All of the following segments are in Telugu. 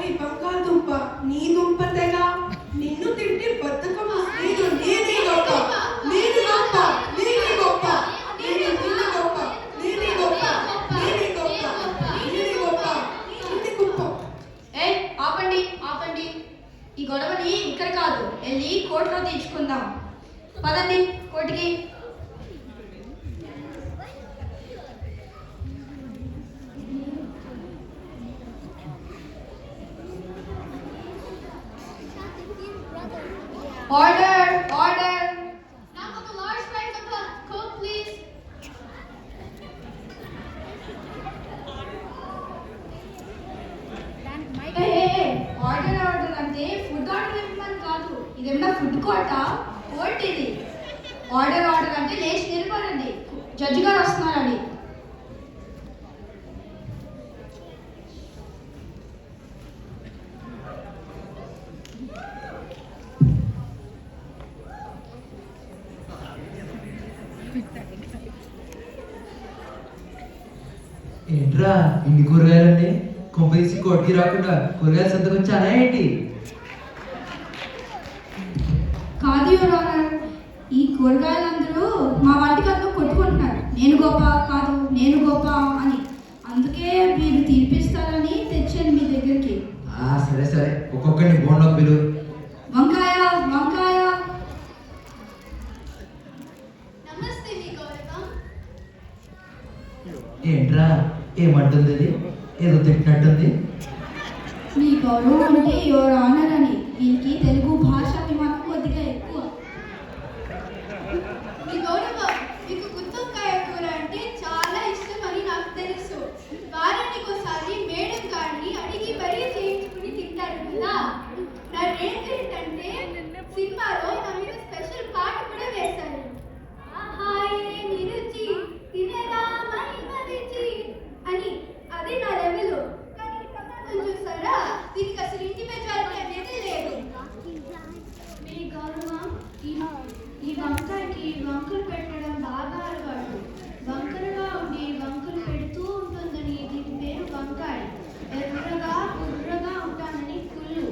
నీ బంగాళదుంప, నీ దుంప తెగ, నిన్ను తింటే బతుకమ్మ. నేనే గొప్ప, నేనే గొప్ప, నేనే గొప్ప, నేనే గొప్ప, నేనే గొప్ప, నేనే గొప్ప, నేనే గొప్ప, నేనే గొప్ప. ఆపండి ఆపండి, ఈ గొడవని ఇక్కడ కాదు, వెళ్ళి కోర్టులో తీర్చుకుందాం. పదండి కోర్టుకి. Order order. నాకు ఒక large price of coke please. Order order అంటే ఫుడ్ ఆర్డర్ ఇవ్వమని కాదు, ఇదేమన్నా ఫుడ్ కోర్టా? కోర్ట్ ఇది. ఆర్డర్ ఆర్డర్ అంటే లేచి నిలబడండి, జడ్జి గారు వస్తున్నారండి. ఏంట్రా ఇన్ని కూరగాయలండి? కొంపేసి కోటికి రాకుండా కూరగాయలు సంతకు వచ్చానా ఏంటి? కాదు యువర్ ఆనర్, ఈ కూరగాయలందరూ మా వంటకాలతో కొట్టుకుంటున్నారు, నేను గొప్ప కాదు, నేను గొప్ప అని. అందుకే మీరు తీర్పిస్తారని తెచ్చాను మీ దగ్గరికి. సరే సరే, ఒక్కొక్కరిని బోన్లోకి పిలువు. వంకాయ వంకాయ. నమస్తే మీ గౌరవం. ఏంట్రా ఏమంటుంది ఇది? ఏదో తిట్టినట్టుంది. మీ గౌరవం అంటే యువర్ ఆనర్ అని. దీనికి తెలుగు భాష అభిమానం కొద్దిగా ఎక్కువ. మీ గౌరవం, మీకు గుత్తొంకాయ కూర అంటే చాలా ఇష్టమని నాకు తెలుసు. వారానికోసారి మేడం గారిని అడిగి మరీ చేయించుకుని తింటారు కదా. నా రేంజ్ ఏంటంటే సినిమాలో నా మీద స్పెషల్ పాట కూడా వేశారు. ఆహా ఏమి రుచి, తినరా మరిచి అని. అది నా లెవెల్. కానీ టమాటోలు చూసారా, దీనికి అసలు ఇండివిజువాలిటీ అనేది లేదు. మీ గౌరవం, ఈ వంకాయకి వంకలు పెట్టడం బాగా అలవాటు. వంకరగా ఉండి వంకలు పెడుతూ ఉంటుందని దీని పేరు వంకాయ. ఎర్రగా బుర్రగా ఉంటానని కుళ్ళు.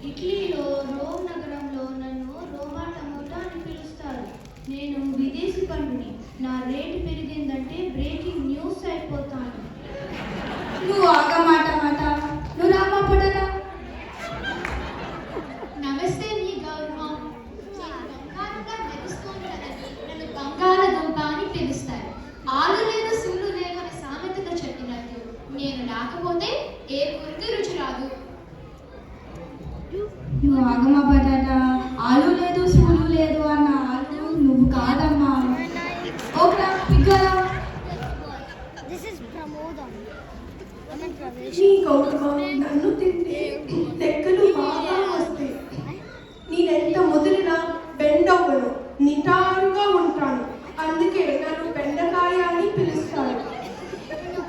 ఇటలీలో రోమ్ నగరంలో నన్ను రోమా టమోటా అని పిలుస్తారు. నేను విదేశీ పండుని. నా రేటు పెరిగిందంటే బ్రేకింగ్ న్యూస్ అయిపోతాను. నువ్వు ఆగా మాట మాట, నువ్వు రామా పొడలా. నమస్తే మీ గౌరవం. నేను బంగారంగా మెరుస్తుంటానని నన్ను బంగాళదుంప అని పిలుస్తారు. ఆలు లేదు సూలు లేదు అనే సామెతగా చెప్పినట్టు నేను రాకపోతే ఏ కూరకి రుచి రాదు. నువ్వు ఆగమా పటాట. ఆలు లేదు సూలు లేదు అన్న ఆలు నువ్వు కాదమ్మా. ఓకే పిగ్గరా. నీ గౌరవం, నన్ను తింటే లెక్కలు బాగా వస్తాయి. నేనెంత ముదిరినా బెండవ్వను, నిటారుగా ఉంటాను. అందుకే నన్ను బెండకాయ అని పిలుస్తారు.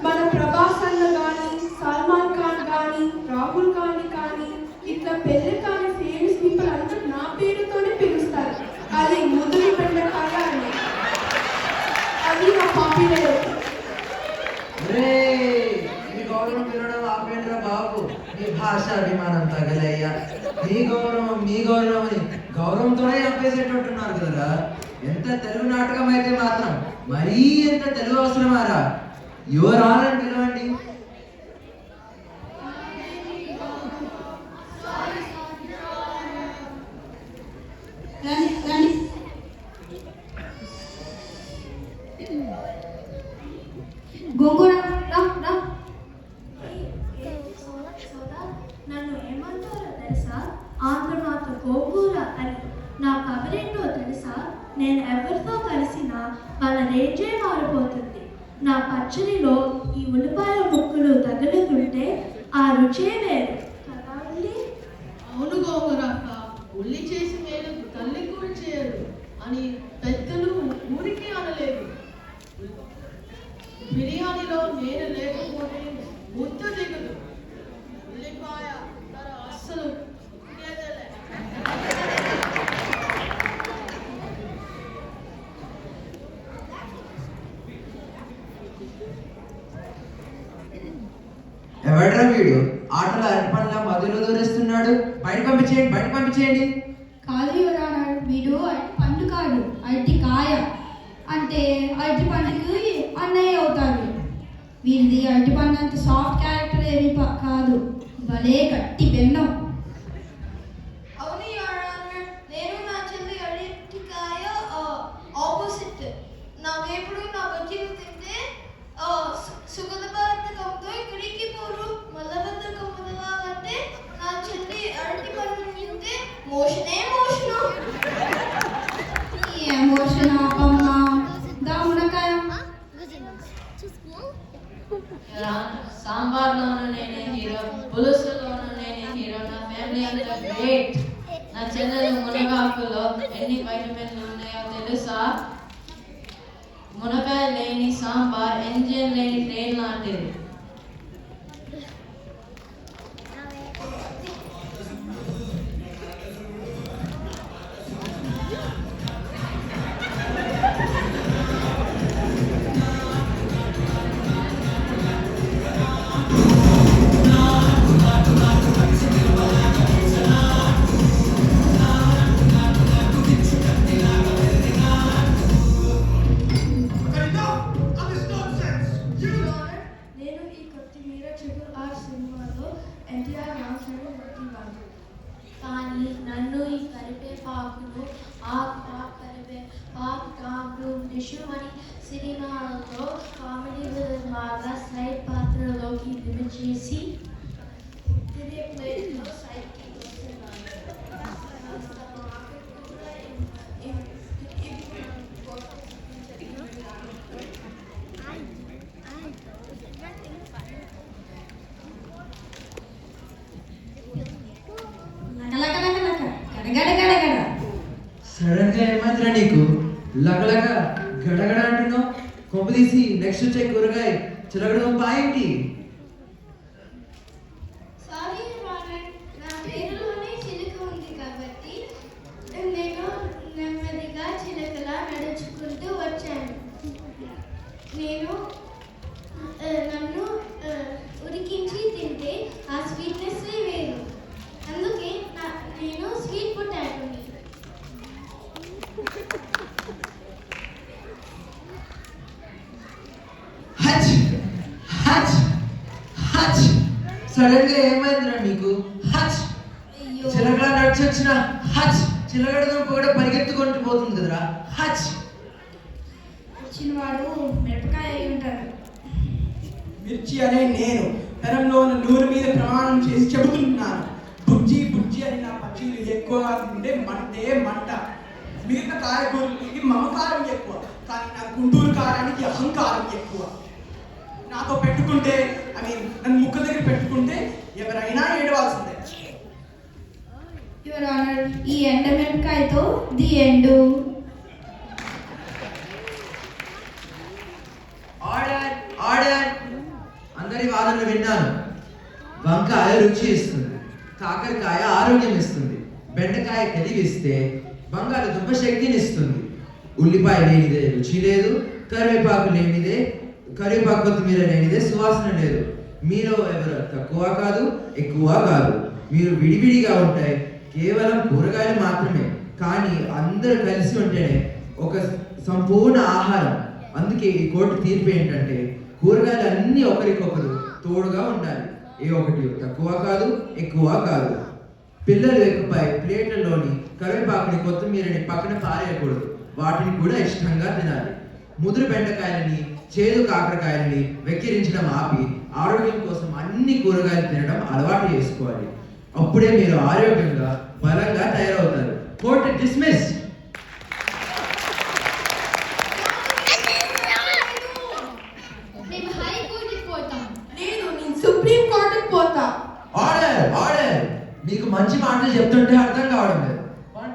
మన ప్రభాస్ అన్న కానీ, సల్మాన్ ఖాన్ కానీ, రాహుల్ ఖాన్ కానీ, ఇట్లా పెళ్లి కానీ ఫేమస్ పీపుల్ అందరూ నా పేరుతోనే పిలుస్తారు. అది ముదిరి బెండకాయ అని. అది నా పాపులారిటీ. గౌరవం పిలవడం ఆపేంద్ర బాబు, మీ భాష అభిమానం తగలయ్యా. మీ గౌరవం మీ గౌరవం అని గౌరవంతోనే చంపేసేటట్టున్నారు కదా. ఎంత తెలుగు నాటకం అయితే మాత్రం మరీ ఎంత తెలుగు అవసరమారా? యువర్ ఆనర్ పిలవండి. రండి రండి. గోంగూర రా రా. నన్ను ఏమంటారో తెలుసా? ఆంధ్ర మాత గోంగూర అని. నా కబరేంటో తెలుసా? నేను ఎవరితో కలిసినా వాళ్ళ రేంజే మారిపోతుంది. నా పచ్చడిలో ఈ ఉల్లిపాయ ముక్కలు తగులుతుంటే ఆ రుచే వేరు కదా. అవును గోంగూరక్క, ఉల్లి చేసి మేలు తల్లి కూడా చేయరు అని పెద్దలు ఊరికి అనలేదు. బిర్యానీలో నేను లేకపోతే ముద్ద దిగదు. ఉల్లిపాయ అస్సలు తినేదేలే. ఎవడ్రా వీడు ఆటలో అర్పణలా మధ్యలో దూరేస్తున్నాడు. బయట పంపించేయండి, బయట పంపించేయండి. కాదు యువర్ ఆనర్, వీడు అరటి పండు కాదు, అరటి కాయ. అంటే అరటి పండుకి అన్నయ్య అవుతారు. వీరిది అరటి పండు అంత సాఫ్ట్ క్యారెక్టర్ ఏమి కాదు, భలే గట్టి బెన్నం. అవును యువర్ ఆనర్, నేను నా చెల్లి అరటికాయ ఆపోజిట్. నాకెప్పుడు నా బజ్జీలు తింటే సుగంధభరితంతో ఇక్కడికి పోరు. మలబద్ధకం మొదలాలంటే నా చెల్లి అరటి పండు తింటే మోషనే మోషను. ఈ ఎమోషన్ ఆపమ్మ, దా మునకాయ. సాంబార్లోనూ నేనే హీరో, పులుసులోనూ నేనే హీరో. నా ఫ్యామిలీ అంతా గ్రేట్. నా చెల్లెలు మునగాకులో ఎన్ని వైటమిన్లు ఉన్నాయో తెలుసా? మునగాయ లేని సాంబార్ ఎంజిన్ లేని ట్రైన్ లాంటిది. నేను ఈ కొత్తిమీర RRR సినిమాలో ఎన్టీఆర్ రాశాడు నటివాడు. కానీ నన్ను ఈ కరివేపాకును కరివేపాకు నిషుమని సినిమాలతో కామెడీ బాగా సైడ్ పాత్రలోకి చేసి తినే ప్లేట్లో సైడ్కి వస్తున్నాను. గడగడగడగడ. సడన్ గా ఏమైందిరా నీకు? లగలగ గడగడ అంటున్నావు. కొంప తీసి నెక్స్ట్ వచ్చే కూరగాయ చిలగడం పాయింటి. సారీ యువర్, నా పేరులోనే చిలుక ఉంది కాబట్టి నేను నెమ్మదిగా చిలుకలా నడుచుకుంటూ వచ్చాను. నన్ను ఉడికించి తింటే ఆ స్వీట్నెస్ వేరు. అందుకే నేను స్వీట్ పొటాటోని. హచ్ హచ్ హచ్. సడన్ గా ఏమైందిరా నీకు? హచ్. అయ్యో, చిలకడ నడిచొచ్చిన హచ్. చిలకడతో కూడా పరిగెత్తుకుంటూ పోతుంది కదరా. హచ్. వచ్చిన వాడు మిరపకాయ అయి ఉంటాడు. మిర్చి అనే నేను పెనంలో నూనె మీద ప్రమాణం చేసి చెబుతున్నాను. బుజ్జి బుజ్జి అని నా పక్షులు ఎక్కువగా తింటే మంటే మంట. మిగతా కాయగూరలకి మమకారం ఎక్కువ, కానీ నా గుంటూరు కారానికి అహంకారం ఎక్కువ. నాతో పెట్టుకుంటే నన్ను ముక్క దగ్గర పెట్టుకుంటే ఎవరైనా ఏడవాల్సిందే. యువర్ ఆనర్, ఈ ఎండమిరపకాయతో ది ఎండు. Order order. అందరి వాదనలు విన్నాను. వంకాయ రుచి ఇస్తుంది, కాకరకాయ ఆరోగ్యం ఇస్తుంది, బెండకాయ కలిగిస్తే బంగాళదుంప శక్తిని ఇస్తుంది. ఉల్లిపాయ లేనిదే రుచి లేదు, కరివేపాకు కొత్తిమీర లేనిదే సువాసన లేదు. మీలో ఎవరు తక్కువ కాదు, ఎక్కువ కాదు. మీరు విడివిడిగా ఉంటాయి, కేవలం కూరగాయలు మాత్రమే. కానీ అందరూ కలిసి ఉంటేనే ఒక సంపూర్ణ ఆహారం. అందుకే ఈ కోర్టు తీర్పు ఏంటంటే కూరగాయలు అన్నీ ఒకరికొకరు తోడుగా ఉండాలి. ఏ ఒకటి తక్కువ కాదు, ఎక్కువ కాదు. పిల్లలు ఎక్కుపై ప్లేట్లలోని కరివేపాకుని కొత్తిమీరని పక్కన పారేయకూడదు. వాటిని కూడా ఇష్టంగా తినాలి. ముదురు బెండకాయలని చేదు కాకరకాయలని వెక్కిరించడం ఆపి ఆరోగ్యం కోసం అన్ని కూరగాయలు తినడం అలవాటు చేసుకోవాలి. అప్పుడే మీరు ఆరోగ్యంగా బలంగా తయారవుతారు. Court dismiss. మేము హైకోర్టుకి పోతాం. నేను సుప్రీం కోర్టుకు పోతా. Order order. మీకు మంచి మాటలు చెప్తుంటే అర్థం కావడం లేదు.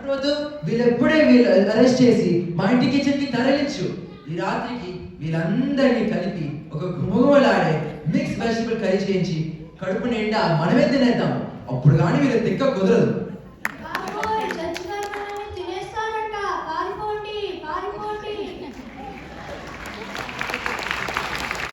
రోజు వీళ్ళు అరెస్ట్ చేసి మా ఇంటి కిచెన్ కి తరలించు. ఈ రాత్రికి వీళ్ళందరినీ కలిపి ఒక గుమగుమలాడే మిక్స్ వెజిటబుల్ కర్రీ చేయించి కడుపు నిండా మనమే తినేద్దాం. అప్పుడు కానీ వీళ్ళు తిక్క కుదరదు.